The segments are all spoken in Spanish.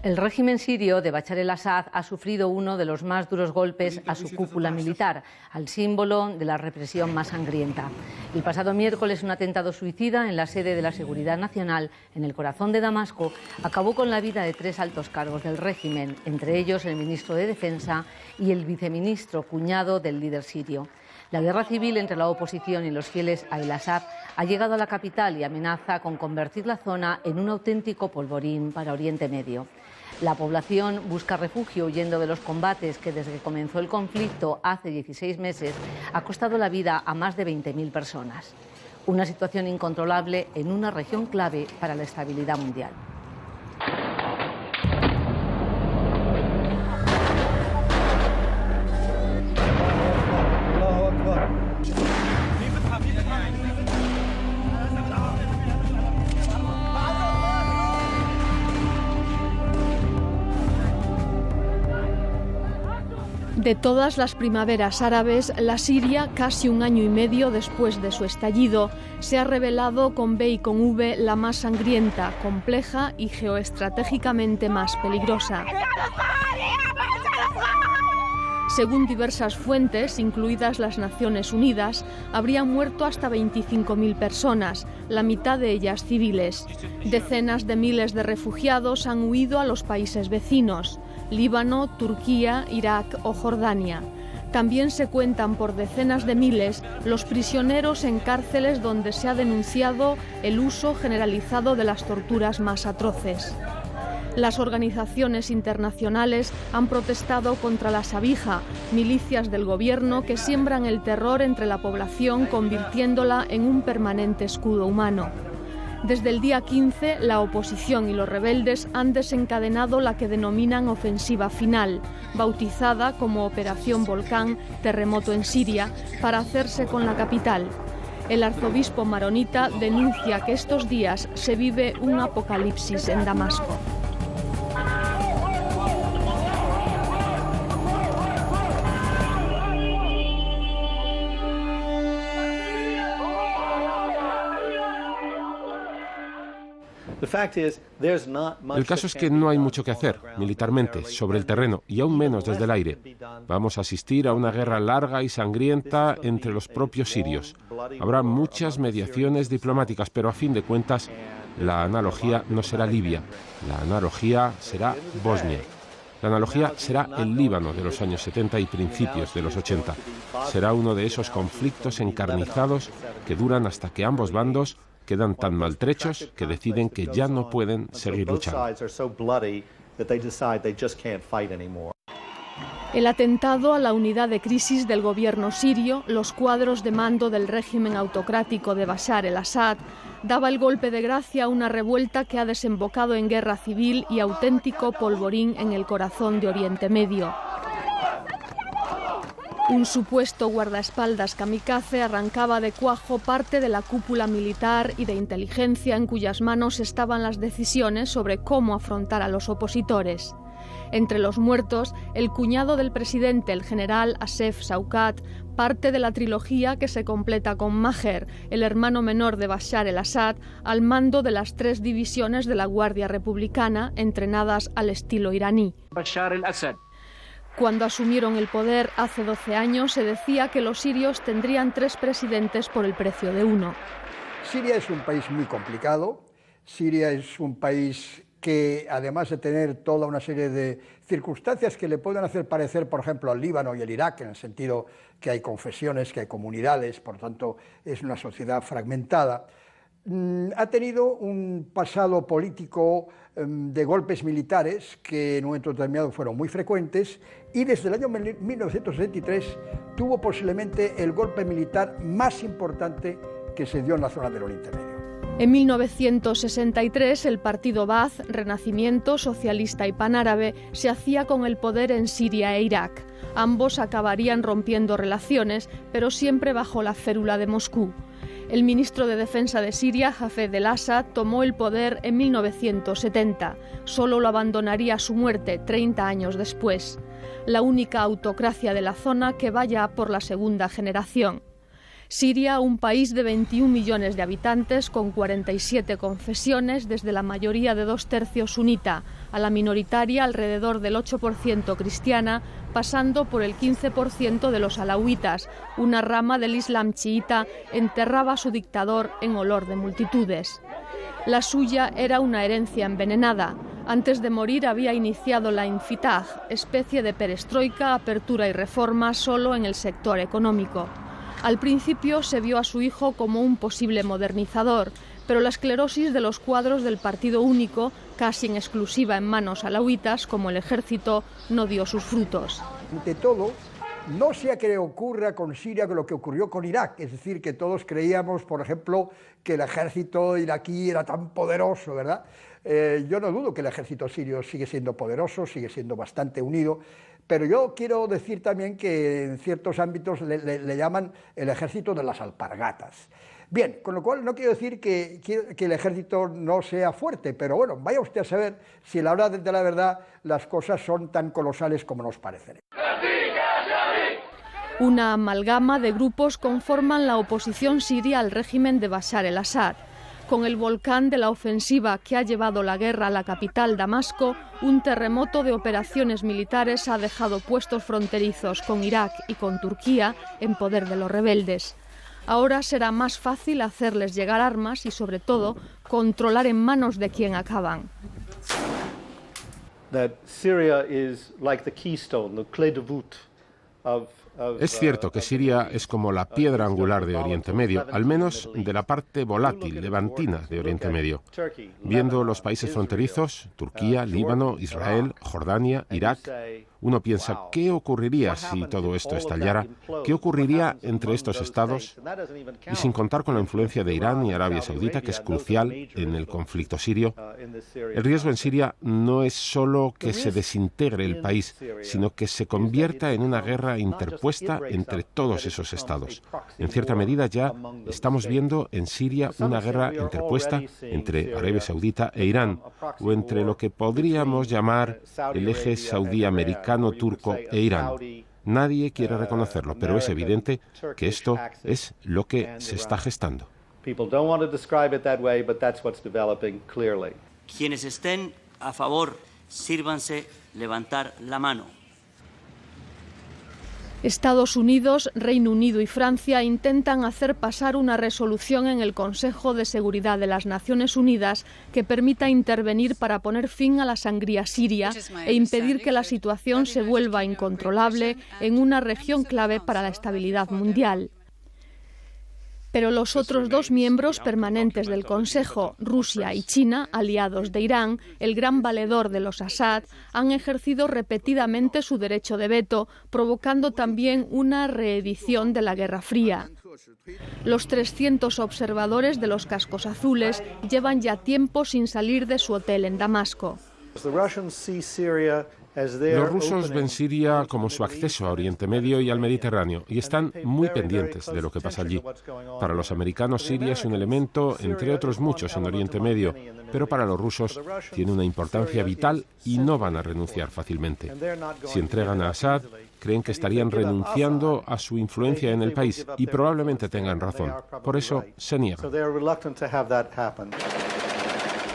El régimen sirio de Bachar el-Assad ha sufrido uno de los más duros golpes a su cúpula militar, al símbolo de la represión más sangrienta. El pasado miércoles, un atentado suicida en la sede de la Seguridad Nacional, en el corazón de Damasco, acabó con la vida de 3 altos cargos del régimen, entre ellos el ministro de Defensa y el viceministro, cuñado del líder sirio. La guerra civil entre la oposición y los fieles a el-Assad ha llegado a la capital y amenaza con convertir la zona en un auténtico polvorín para Oriente Medio. La población busca refugio huyendo de los combates que desde que comenzó el conflicto hace 16 meses ha costado la vida a más de 20.000 personas. Una situación incontrolable en una región clave para la estabilidad mundial. De todas las primaveras árabes, la Siria, casi un año y medio después de su estallido, se ha revelado con B y con V la más sangrienta, compleja y geoestratégicamente más peligrosa. Según diversas fuentes, incluidas las Naciones Unidas, habrían muerto hasta 25.000 personas, la mitad de ellas civiles. Decenas de miles de refugiados han huido a los países vecinos: Líbano, Turquía, Irak o Jordania. También se cuentan por decenas de miles los prisioneros en cárceles donde se ha denunciado el uso generalizado de las torturas más atroces. Las organizaciones internacionales han protestado contra la Sabija, milicias del gobierno que siembran el terror entre la población, convirtiéndola en un permanente escudo humano. Desde el día 15, la oposición y los rebeldes han desencadenado la que denominan ofensiva final, bautizada como Operación Volcán, terremoto en Siria, para hacerse con la capital. El arzobispo maronita denuncia que estos días se vive un apocalipsis en Damasco. El caso es que no hay mucho que hacer, militarmente, sobre el terreno, y aún menos desde el aire. Vamos a asistir a una guerra larga y sangrienta entre los propios sirios. Habrá muchas mediaciones diplomáticas, pero a fin de cuentas, la analogía no será Libia, la analogía será Bosnia. La analogía será el Líbano de los años 70 y principios de los 80. Será uno de esos conflictos encarnizados que duran hasta que ambos bandos quedan tan maltrechos que deciden que ya no pueden seguir luchando. El atentado a la unidad de crisis del gobierno sirio, los cuadros de mando del régimen autocrático de Bashar el-Assad, daba el golpe de gracia a una revuelta que ha desembocado en guerra civil y auténtico polvorín en el corazón de Oriente Medio. Un supuesto guardaespaldas kamikaze arrancaba de cuajo parte de la cúpula militar y de inteligencia en cuyas manos estaban las decisiones sobre cómo afrontar a los opositores. Entre los muertos, el cuñado del presidente, el general Asef Shaukat, parte de la trilogía que se completa con Maher, el hermano menor de Bashar el-Assad, al mando de las 3 divisiones de la Guardia Republicana, entrenadas al estilo iraní. Bashar el-Assad. Cuando asumieron el poder hace 12 años, se decía que los sirios tendrían 3 presidentes por el precio de uno. Siria es un país muy complicado. Siria es un país que, además de tener toda una serie de circunstancias que le pueden hacer parecer, por ejemplo, al Líbano y el Irak, en el sentido que hay confesiones, que hay comunidades, por tanto, es una sociedad fragmentada, ha tenido un pasado político de golpes militares que en un momento determinado fueron muy frecuentes, y desde el año 1963 tuvo posiblemente el golpe militar más importante que se dio en la zona del Oriente Medio. En 1963, el partido Ba'ath, Renacimiento Socialista y Panárabe, se hacía con el poder en Siria e Irak. Ambos acabarían rompiendo relaciones, pero siempre bajo la férula de Moscú. El ministro de Defensa de Siria, Hafez el-Assad, tomó el poder en 1970. Solo lo abandonaría a su muerte 30 años después. La única autocracia de la zona que vaya por la segunda generación. Siria, un país de 21 millones de habitantes con 47 confesiones, desde la mayoría de 2/3 sunita a la minoritaria alrededor del 8% cristiana, pasando por el 15% de los alauitas. Una rama del Islam chiita enterraba a su dictador en olor de multitudes. La suya era una herencia envenenada. Antes de morir había iniciado la Infitah, especie de perestroika, apertura y reforma solo en el sector económico. Al principio se vio a su hijo como un posible modernizador, pero la esclerosis de los cuadros del partido único, casi en exclusiva en manos alauitas, como el ejército, no dio sus frutos. Ante todo, no sea que ocurra con Siria lo que ocurrió con Irak, es decir, que todos creíamos, por ejemplo, que el ejército iraquí era tan poderoso, ¿verdad? Yo no dudo que el ejército sirio sigue siendo poderoso, sigue siendo bastante unido, pero yo quiero decir también que en ciertos ámbitos le llaman el ejército de las alpargatas. Bien, con lo cual no quiero decir que el ejército no sea fuerte, pero bueno, vaya usted a saber si a la hora de la verdad las cosas son tan colosales como nos parecen. Una amalgama de grupos conforman la oposición siria al régimen de Bashar el-Assad. Con el volcán de la ofensiva que ha llevado la guerra a la capital, Damasco, un terremoto de operaciones militares ha dejado puestos fronterizos con Irak y con Turquía en poder de los rebeldes. Ahora será más fácil hacerles llegar armas y, sobre todo, controlar en manos de quien acaban. Es cierto que Siria es como la piedra angular de Oriente Medio, al menos de la parte volátil, levantina de Oriente Medio. Viendo los países fronterizos, Turquía, Líbano, Israel, Jordania, Irak, uno piensa, ¿qué ocurriría si todo esto estallara? ¿Qué ocurriría entre estos estados? Y sin contar con la influencia de Irán y Arabia Saudita, que es crucial en el conflicto sirio, el riesgo en Siria no es solo que se desintegre el país, sino que se convierta en una guerra interpuesta entre todos esos estados. En cierta medida ya estamos viendo en Siria una guerra interpuesta entre Arabia Saudita e Irán, o entre lo que podríamos llamar el eje saudí-americano, turco e Irán. Nadie quiere reconocerlo, pero es evidente que esto es lo que se está gestando. Quienes estén a favor, sírvanse levantar la mano. Estados Unidos, Reino Unido y Francia intentan hacer pasar una resolución en el Consejo de Seguridad de las Naciones Unidas que permita intervenir para poner fin a la sangría siria e impedir que la situación se vuelva incontrolable en una región clave para la estabilidad mundial. Pero los otros dos miembros permanentes del Consejo, Rusia y China, aliados de Irán, el gran valedor de los Assad, han ejercido repetidamente su derecho de veto, provocando también una reedición de la Guerra Fría. Los 300 observadores de los cascos azules llevan ya tiempo sin salir de su hotel en Damasco. Los rusos ven Siria como su acceso a Oriente Medio y al Mediterráneo y están muy pendientes de lo que pasa allí. Para los americanos, Siria es un elemento, entre otros muchos, en Oriente Medio, pero para los rusos tiene una importancia vital y no van a renunciar fácilmente. Si entregan a Assad, creen que estarían renunciando a su influencia en el país y probablemente tengan razón. Por eso se niegan.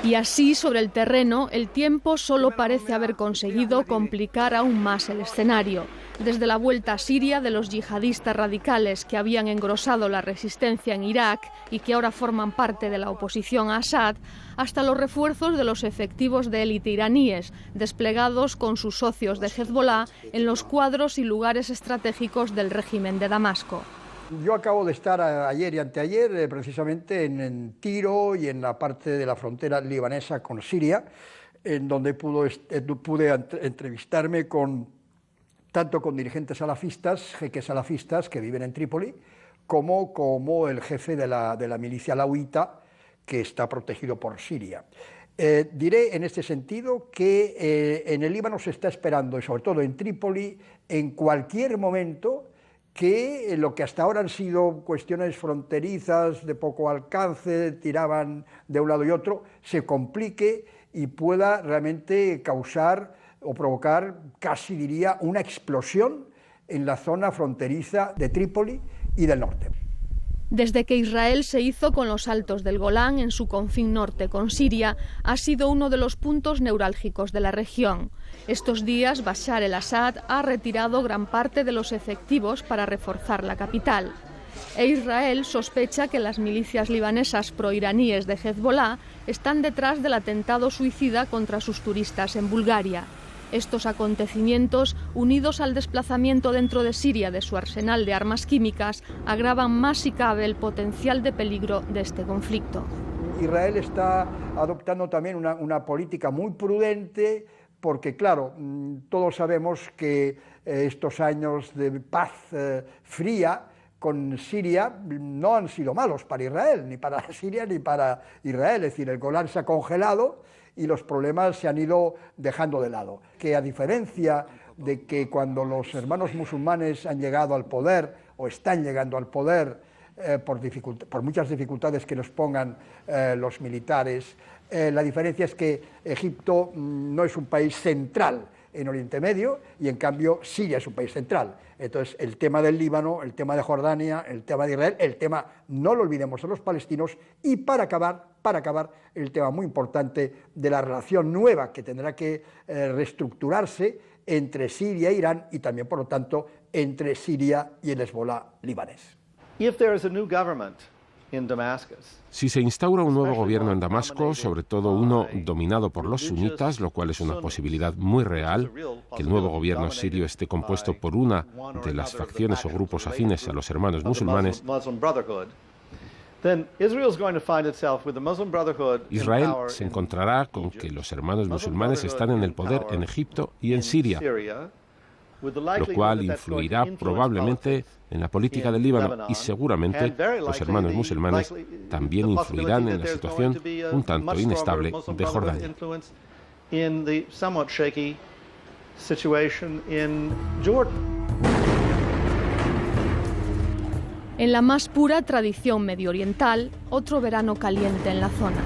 Y así, sobre el terreno, el tiempo solo parece haber conseguido complicar aún más el escenario. Desde la vuelta a Siria de los yihadistas radicales que habían engrosado la resistencia en Irak y que ahora forman parte de la oposición a Assad, hasta los refuerzos de los efectivos de élite iraníes, desplegados con sus socios de Hezbollah en los cuadros y lugares estratégicos del régimen de Damasco. Yo acabo de estar ayer y anteayer precisamente en Tiro y en la parte de la frontera libanesa con Siria, en donde pude entrevistarme tanto con dirigentes salafistas, jeques salafistas que viven en Trípoli, como el jefe de la milicia alauita que está protegido por Siria. Diré en este sentido que en el Líbano se está esperando, y sobre todo en Trípoli, en cualquier momento, que lo que hasta ahora han sido cuestiones fronterizas de poco alcance, tiraban de un lado y otro, se complique y pueda realmente causar o provocar, casi diría, una explosión en la zona fronteriza de Trípoli y del norte. Desde que Israel se hizo con los Altos del Golán en su confín norte con Siria, ha sido uno de los puntos neurálgicos de la región. Estos días, Bashar el-Assad ha retirado gran parte de los efectivos para reforzar la capital. E Israel sospecha que las milicias libanesas proiraníes de Hezbollah están detrás del atentado suicida contra sus turistas en Bulgaria. Estos acontecimientos, unidos al desplazamiento dentro de Siria de su arsenal de armas químicas, agravan más si cabe el potencial de peligro de este conflicto. Israel está adoptando también una política muy prudente porque, claro, todos sabemos que estos años de paz fría con Siria no han sido malos para Israel, ni para Siria ni para Israel. Es decir, el Golán se ha congelado y los problemas se han ido dejando de lado. Que a diferencia de que cuando los hermanos musulmanes han llegado al poder o están llegando al poder por muchas dificultades que nos pongan los militares, la diferencia es que Egipto no es un país central en Oriente Medio y en cambio Siria es un país central. Entonces el tema del Líbano, el tema de Jordania, el tema de Israel, el tema, no lo olvidemos, de los palestinos, y para acabar el tema muy importante de la relación nueva que tendrá que reestructurarse entre Siria e Irán y también, por lo tanto, entre Siria y el Hezbollah libanés. Si se instaura un nuevo gobierno en Damasco, sobre todo uno dominado por los sunitas, lo cual es una posibilidad muy real, que el nuevo gobierno sirio esté compuesto por una de las facciones o grupos afines a los hermanos musulmanes, Israel se encontrará con que los hermanos musulmanes están en el poder en Egipto y en Siria, lo cual influirá probablemente en la política del Líbano y seguramente los hermanos musulmanes también influirán en la situación un tanto inestable de Jordania. En la más pura tradición mediooriental, otro verano caliente en la zona.